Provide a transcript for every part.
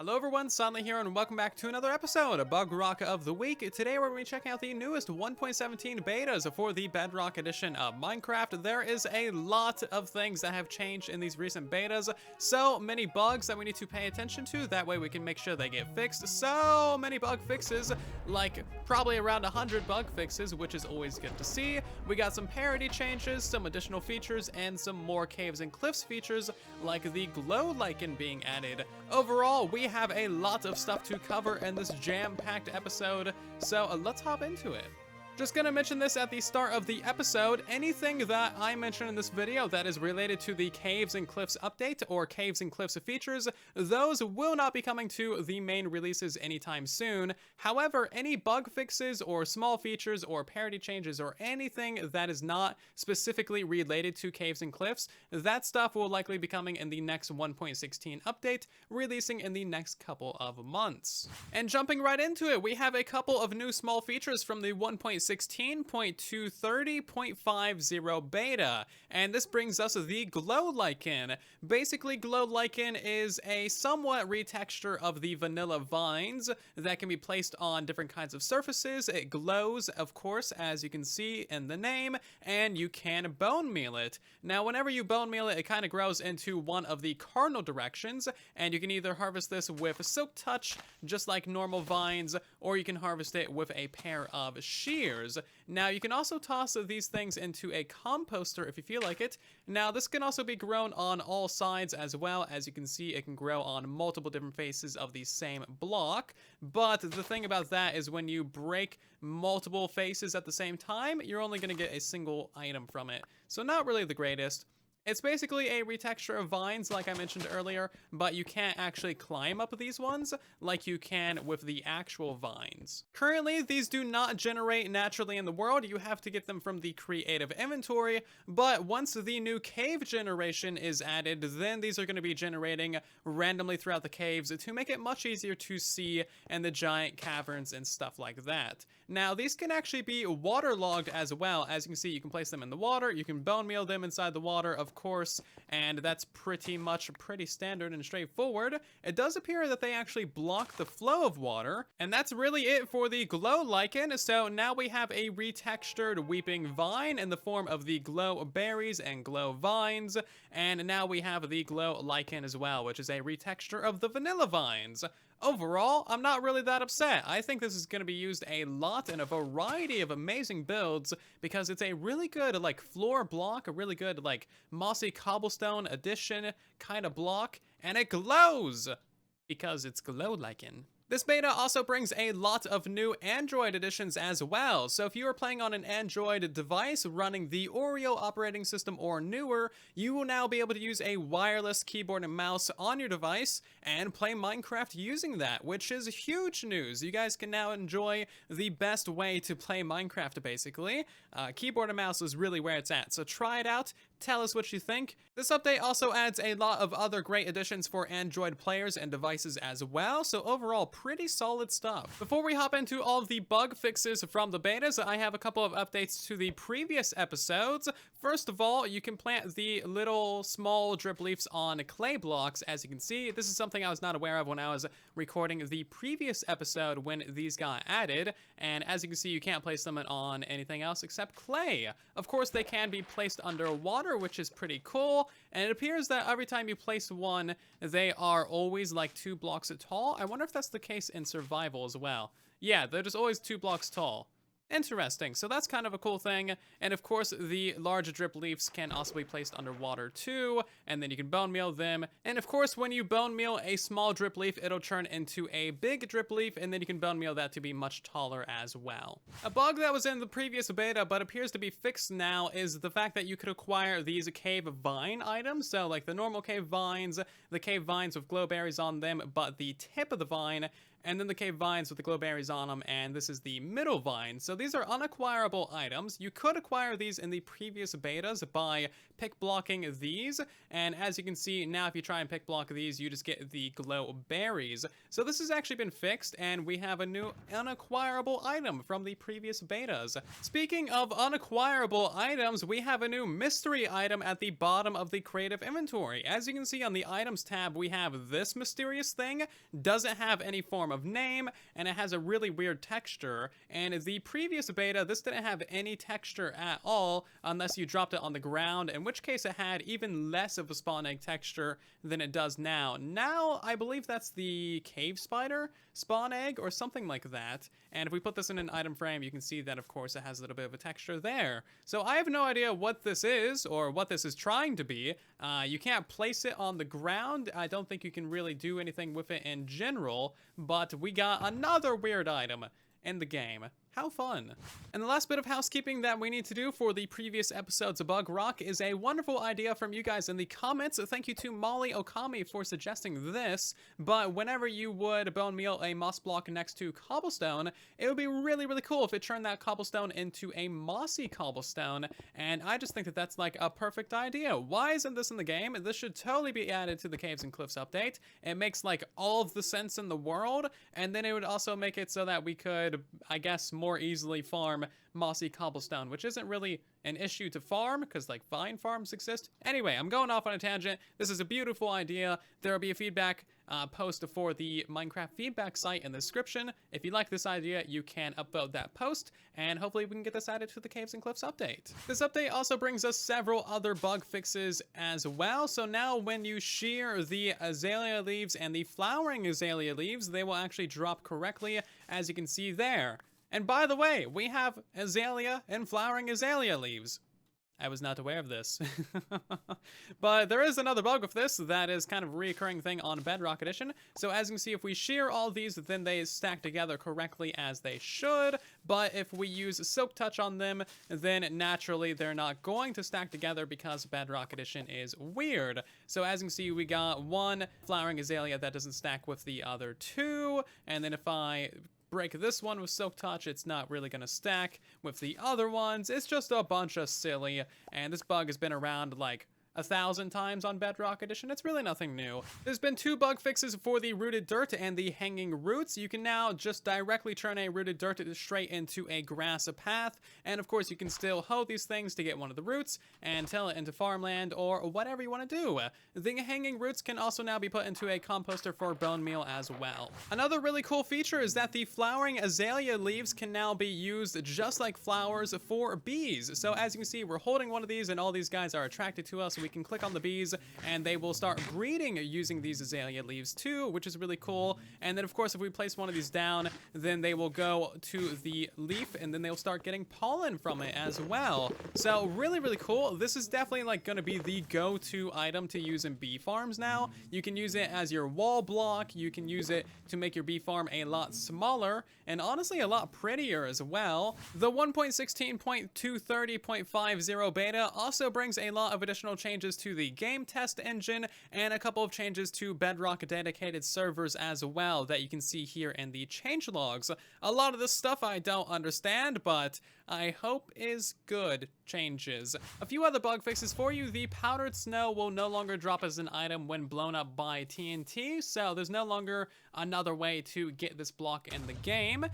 Hello everyone, Sunny here, and welcome back to another episode of Bugrock of the Week. Today we're going to be checking out the newest 1.17 betas for the Bedrock edition of Minecraft. There is a lot of things that have changed in these recent betas, so many bugs that we need to pay attention to, that way we can make sure they get fixed. So many bug fixes, like probably around 100 bug fixes, which is always good to see. We got some parity changes, some additional features, and some more caves and cliffs features, like the Glow Lichen being added. Overall, we have a lot of stuff to cover in this jam-packed episode, so let's hop into it. Just gonna mention this at the start of the episode, anything that I mention in this video that is related to the Caves and Cliffs update or Caves and Cliffs features, those will not be coming to the main releases anytime soon. However, any bug fixes or small features or parity changes or anything that is not specifically related to Caves and Cliffs, that stuff will likely be coming in the next 1.16 update, releasing in the next couple of months. And jumping right into it, we have a couple of new small features from the 1.16.230.50 beta, and this brings us the Glow Lichen. Basically, Glow Lichen is a somewhat retexture of the vanilla vines that can be placed on different kinds of surfaces. It glows, of course, as you can see in the name, and you can bone meal it. Now, whenever you bone meal it, it kind of grows into one of the cardinal directions, and you can either harvest this with Silk Touch, just like normal vines, or you can harvest it with a pair of shears. Now, you can also toss these things into a composter if you feel like it. Now, this can also be grown on all sides as well. As you can see, it can grow on multiple different faces of the same block. But the thing about that is when you break multiple faces at the same time, you're only going to get a single item from it. So not really the greatest. It's basically a retexture of vines, like I mentioned earlier, but you can't actually climb up these ones like you can with the actual vines. Currently, these do not generate naturally in the world. You have to get them from the creative inventory, but once the new cave generation is added, then these are going to be generating randomly throughout the caves to make it much easier to see in the giant caverns and stuff like that. Now, these can actually be waterlogged as well. As you can see, you can place them in the water, you can bone meal them inside the water, of course, and that's pretty standard and straightforward. It does appear that they actually block the flow of water, and that's really it for the Glow Lichen. So now we have a retextured weeping vine in the form of the glow berries and glow vines, and now we have the Glow Lichen as well, which is a retexture of the vanilla vines. Overall, I'm not really that upset. I think this is going to be used a lot in a variety of amazing builds because it's a really good like floor block, a really good like mossy cobblestone addition kind of block, and it glows because it's Glow Lichen. This beta also brings a lot of new Android additions as well, so if you are playing on an Android device running the Oreo operating system or newer, you will now be able to use a wireless keyboard and mouse on your device and play Minecraft using that, which is huge news. You guys can now enjoy the best way to play Minecraft, basically. Keyboard and mouse is really where it's at, so try it out. Tell us what you think. This update also adds a lot of other great additions for Android players and devices as well, so overall, pretty solid stuff. Before we hop into all of the bug fixes from the betas, I have a couple of updates to the previous episodes. First of all, you can plant the little small drip leaves on clay blocks. As you can see, this is something I was not aware of when I was recording the previous episode when these got added, and as you can see, you can't place them on anything else except clay. Of course, they can be placed under water, which is pretty cool, and it appears that every time you place one, they are always like 2 blocks tall. I wonder if that's the case in survival as well. Yeah, they're just always 2 blocks tall. Interesting, so that's kind of a cool thing, and of course the large drip leaves can also be placed underwater too, and then you can bone meal them, and of course when you bone meal a small drip leaf, it'll turn into a big drip leaf, and then you can bone meal that to be much taller as well. A bug that was in the previous beta but appears to be fixed now is the fact that you could acquire these cave vine items, so like the normal cave vines, the cave vines with glow berries on them, but the tip of the vine and then the cave vines with the glow berries on them, and this is the middle vine. So these are unacquirable items. You could acquire these in the previous betas by pick blocking these, and as you can see now, if you try and pick block these, you just get the glow berries. So this has actually been fixed, and we have a new unacquirable item from the previous betas. Speaking of unacquirable items, we have a new mystery item at the bottom of the creative inventory. As you can see on the items tab, we have this mysterious thing. Doesn't have any form of name, and it has a really weird texture. And the previous beta, this didn't have any texture at all unless you dropped it on the ground, in which case it had even less of a spawn egg texture than it does now. Now, I believe that's the cave spider spawn egg or something like that. And if we put this in an item frame, you can see that, of course, it has a little bit of a texture there. So I have no idea what this is or what this is trying to be. You can't place it on the ground. I don't think you can really do anything with it in general, but we got another weird item in the game. How fun. And the last bit of housekeeping that we need to do for the previous episodes of Bugrock is a wonderful idea from you guys in the comments. Thank you to Molly Okami for suggesting this, but whenever you would bone meal a moss block next to cobblestone, it would be really, really cool if it turned that cobblestone into a mossy cobblestone, and I just think that that's like a perfect idea. Why isn't this in the game? This should totally be added to the Caves and Cliffs update. It makes like all of the sense in the world, and then it would also make it so that we could, I guess, more easily farm mossy cobblestone, which isn't really an issue to farm because like vine farms exist. Anyway, I'm going off on a tangent. This is a beautiful idea. There will be a feedback post for the Minecraft feedback site in the description. If you like this idea, you can upvote that post, and hopefully we can get this added to the Caves and Cliffs update. This update also brings us several other bug fixes as well. So now when you shear the azalea leaves and the flowering azalea leaves, they will actually drop correctly, as you can see there. And by the way, we have azalea and flowering azalea leaves. I was not aware of this. But there is another bug with this that is kind of a reoccurring thing on Bedrock Edition. So as you can see, if we shear all these, then they stack together correctly as they should. But if we use Silk Touch on them, then naturally they're not going to stack together because Bedrock Edition is weird. So as you can see, we got one flowering azalea that doesn't stack with the other two. And then if I break this one with Silk Touch, it's not really gonna stack with the other ones. It's just a bunch of silly, and this bug has been around like 1,000 times on Bedrock Edition. It's really nothing new. There's been 2 bug fixes for the rooted dirt and the hanging roots. You can now just directly turn a rooted dirt straight into a grass path, and of course you can still hoe these things to get one of the roots and till it into farmland or whatever you want to do. The hanging roots can also now be put into a composter for bone meal as well. Another really cool feature is that the flowering azalea leaves can now be used just like flowers for bees. So as you can see, we're holding one of these and all these guys are attracted to us. We can click on the bees and they will start breeding using these azalea leaves too, which is really cool. And then of course if we place one of these down, then they will go to the leaf and then they'll start getting pollen from it as well. So really, really cool. This is definitely like going to be the go-to item to use in bee farms now. You can use it as your wall block. You can use it to make your bee farm a lot smaller and honestly a lot prettier as well. The 1.16.230.50 beta also brings a lot of additional changes to the game test engine and a couple of changes to Bedrock dedicated servers as well that you can see here in the changelogs. A lot of this stuff I don't understand, but I hope is good changes. A few other bug fixes for you. The powdered snow will no longer drop as an item when blown up by TNT, so there's no longer another way to get this block in the game,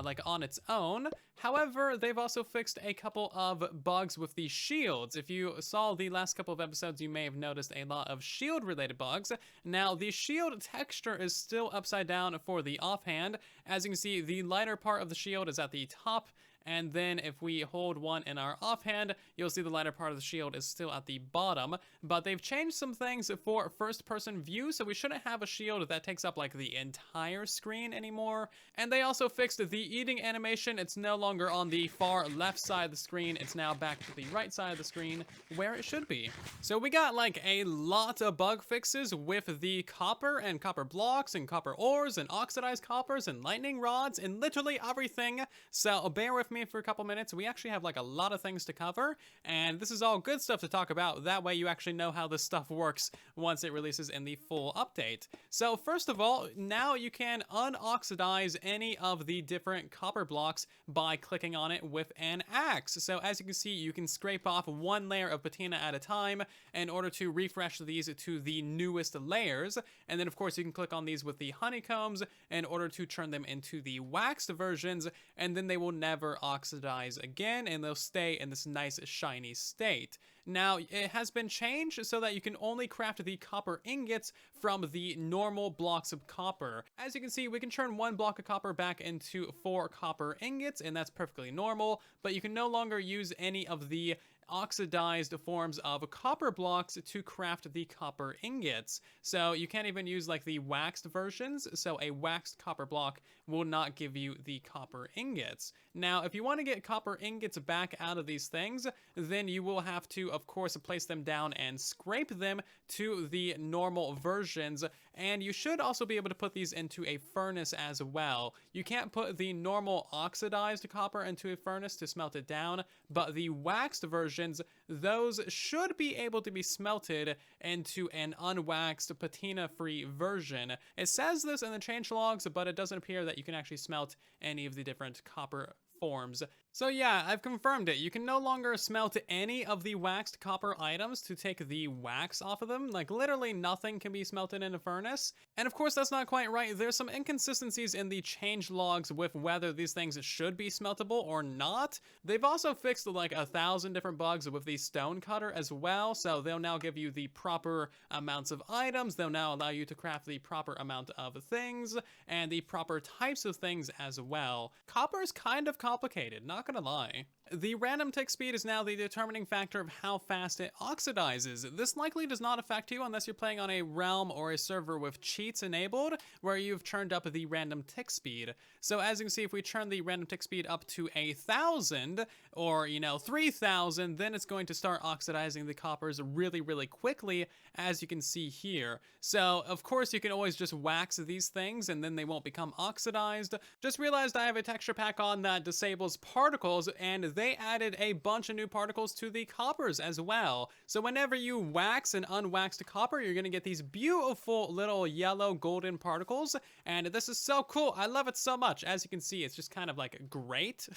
like on its own. However, they've also fixed a couple of bugs with the shields. If you saw the last couple of episodes, you may have noticed a lot of shield related bugs. Now, the shield texture is still upside down for the offhand. As you can see, the lighter part of the shield is at the top, and then if we hold one in our offhand, you'll see the lighter part of the shield is still at the bottom. But they've changed some things for first-person view, so we shouldn't have a shield that takes up like the entire screen anymore. And they also fixed the eating animation. It's no longer on the far left side of the screen. It's now back to the right side of the screen where it should be. So we got like a lot of bug fixes with the copper and copper blocks and copper ores and oxidized coppers and lightning rods and literally everything. So bear with with me for a couple minutes. We actually have like a lot of things to cover, and this is all good stuff to talk about. That way you actually know how this stuff works once it releases in the full update. So first of all, now you can unoxidize any of the different copper blocks by clicking on it with an axe. So as you can see, you can scrape off one layer of patina at a time in order to refresh these to the newest layers. And then of course you can click on these with the honeycombs in order to turn them into the waxed versions, and then they will never oxidize again and they'll stay in this nice shiny state. Now, it has been changed so that you can only craft the copper ingots from the normal blocks of copper. As you can see, we can turn one block of copper back into 4 copper ingots, and that's perfectly normal, but you can no longer use any of the oxidized forms of copper blocks to craft the copper ingots. So you can't even use like the waxed versions, so a waxed copper block will not give you the copper ingots. Now, if you want to get copper ingots back out of these things, then you will have to, of course, place them down and scrape them to the normal versions, and you should also be able to put these into a furnace as well. You can't put the normal oxidized copper into a furnace to smelt it down, but the waxed versions, those should be able to be smelted into an unwaxed patina-free version. It says this in the changelogs, but it doesn't appear that you can actually smelt any of the different copper forms. So yeah, I've confirmed it. You can no longer smelt any of the waxed copper items to take the wax off of them. Like literally nothing can be smelted in a furnace. And of course that's not quite right. There's some inconsistencies in the changelogs with whether these things should be smeltable or not. They've also fixed like 1,000 different bugs with the stone cutter as well. So they'll now give you the proper amounts of items. They'll now allow you to craft the proper amount of things and the proper types of things as well. Copper is kind of complicated, not gonna lie. The random tick speed is now the determining factor of how fast it oxidizes. This likely does not affect you unless you're playing on a realm or a server with cheats enabled, where you've turned up the random tick speed. So as you can see, if we turn the random tick speed up to 1,000 or 3,000, then it's going to start oxidizing the coppers really, really quickly, as you can see here. So of course you can always just wax these things and then they won't become oxidized. Just realized I have a texture pack on that disables particles, and they added a bunch of new particles to the coppers as well. So whenever you wax an unwaxed copper, you're gonna get these beautiful little yellow golden particles, and this is so cool. I love it so much. As you can see, it's just kind of like great.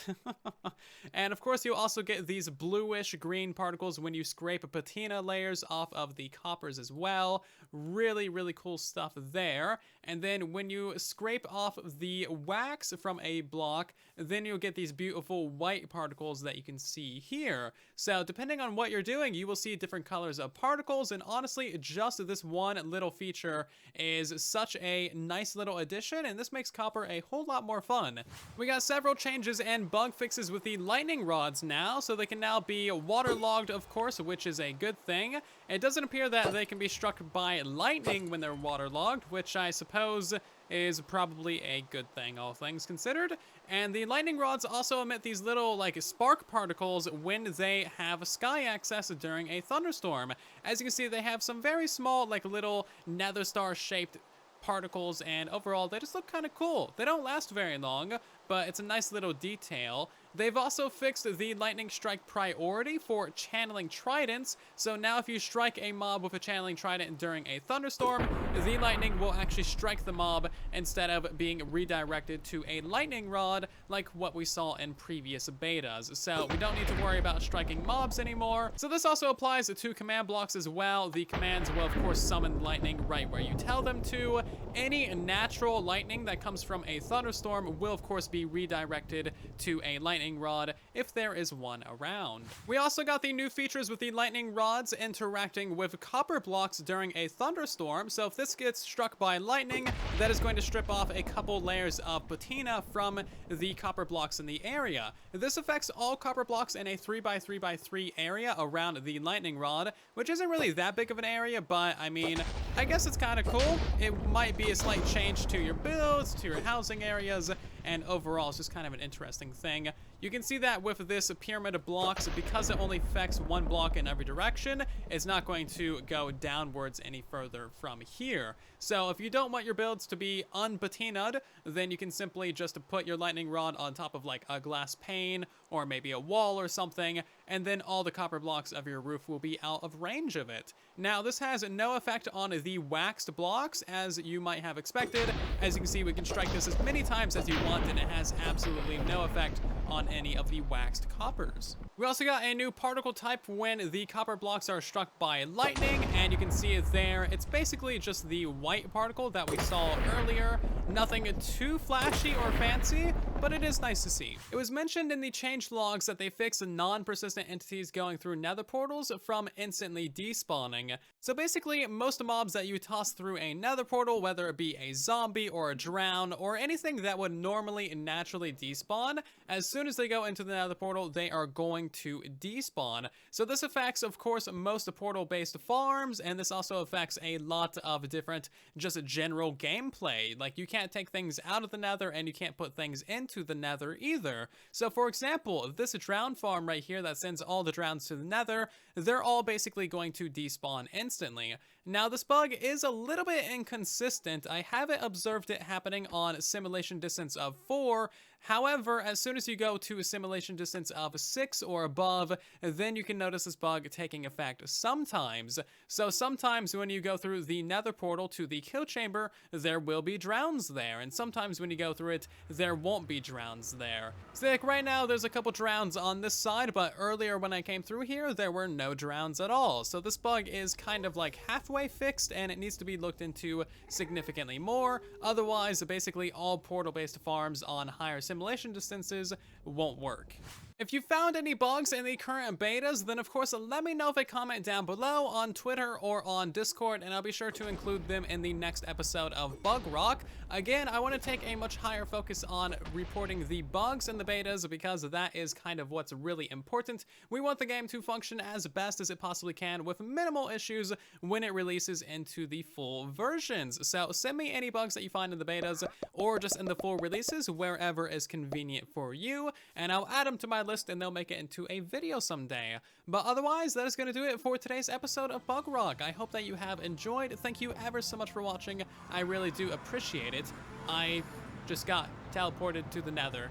And of course you also get these bluish green particles when you scrape patina layers off of the coppers as well. Really, really cool stuff there. And then when you scrape off the wax from a block, then you'll get these beautiful white particles that you can see here. So depending on what you're doing, you will see different colors of particles, and honestly, just this one little feature is such a nice little addition, and this makes copper a whole lot more fun. We got several changes and bug fixes with the lightning rods now, so they can now be waterlogged, of course, which is a good thing. It doesn't appear that they can be struck by lightning when they're waterlogged, which I suppose is probably a good thing, all things considered. And the lightning rods also emit these little like spark particles when they have sky access during a thunderstorm. As you can see, they have some very small like little nether star shaped particles, and overall they just look kind of cool. They don't last very long, but it's a nice little detail. They've also fixed the lightning strike priority for channeling tridents, so now if you strike a mob with a channeling trident during a thunderstorm, the lightning will actually strike the mob instead of being redirected to a lightning rod like what we saw in previous betas. So we don't need to worry about striking mobs anymore. So this also applies to command blocks as well. The commands will of course summon lightning right where you tell them to. Any natural lightning that comes from a thunderstorm will of course be redirected to a lightning rod if there is one around. We also got the new features with the lightning rods interacting with copper blocks during a thunderstorm. So if this gets struck by lightning, that is going to strip off a couple layers of patina from the copper blocks in the area. This affects all copper blocks in a 3x3x3 area around the lightning rod, which isn't really that big of an area, but I mean, I guess it's kind of cool. It might be a slight change to your builds, to your housing areas, and overall it's just kind of an interesting thing. You can see that with this pyramid of blocks, because it only affects one block in every direction, it's not going to go downwards any further from here. So if you don't want your builds to be unpatinaed, then you can simply just put your lightning rod on top of like a glass pane or maybe a wall or something, and then all the copper blocks of your roof will be out of range of it. Now this has no effect on the waxed blocks as you might have expected. As you can see, we can strike this as many times as you want and it has absolutely no effect on any of the waxed coppers. We also got a new particle type when the copper blocks are struck by lightning, and you can see it there. It's basically just the white particle that we saw earlier. Nothing too flashy or fancy, but it is nice to see. It was mentioned in the changelogs that they fixed non-persistent entities going through nether portals from instantly despawning. So basically, most mobs that you toss through a nether portal, whether it be a zombie or a drown or anything that would normally naturally despawn, as soon as they go into the nether portal, they are going to despawn. So this affects, of course, most portal-based farms, and this also affects a lot of different just general gameplay. Like, you can't take things out of the nether, and you can't put things into the nether either. So for example, this drown farm right here that sends all the drowns to the nether, they're all basically going to despawn instantly. Now this bug is a little bit inconsistent. I haven't observed it happening on simulation distance of 4. However, as soon as you go to a simulation distance of 6 or above, then you can notice this bug taking effect sometimes. So sometimes when you go through the nether portal to the kill chamber, there will be drowns there, and sometimes when you go through it, there won't be drowns there. So like right now, there's a couple drowns on this side, but earlier when I came through here, there were no drowns at all. So this bug is kind of like halfway fixed, and it needs to be looked into significantly more. Otherwise, basically all portal-based farms on higher simulation distances won't work. If you found any bugs in the current betas, then of course let me know if a comment down below on Twitter or on Discord, and I'll be sure to include them in the next episode of Bugrock. Again, I want to take a much higher focus on reporting the bugs in the betas because that is kind of what's really important. We want the game to function as best as it possibly can with minimal issues when it releases into the full versions. So send me any bugs that you find in the betas or just in the full releases, wherever is convenient for you, and I'll add them to my list and they'll make it into a video someday. But otherwise, that is going to do it for today's episode of Bugrock. I hope that you have enjoyed. Thank you ever so much for watching. I really do appreciate it. I just got teleported to the nether.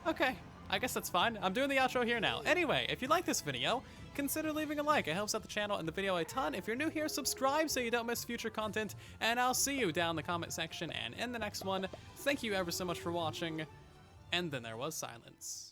Okay, I guess that's fine. I'm doing the outro here now. Anyway, if you like this video, consider leaving a like. It helps out the channel and the video a ton. If you're new here, subscribe so you don't miss future content, and I'll see you down in the comment section and in the next one. Thank you ever so much for watching. And then there was silence.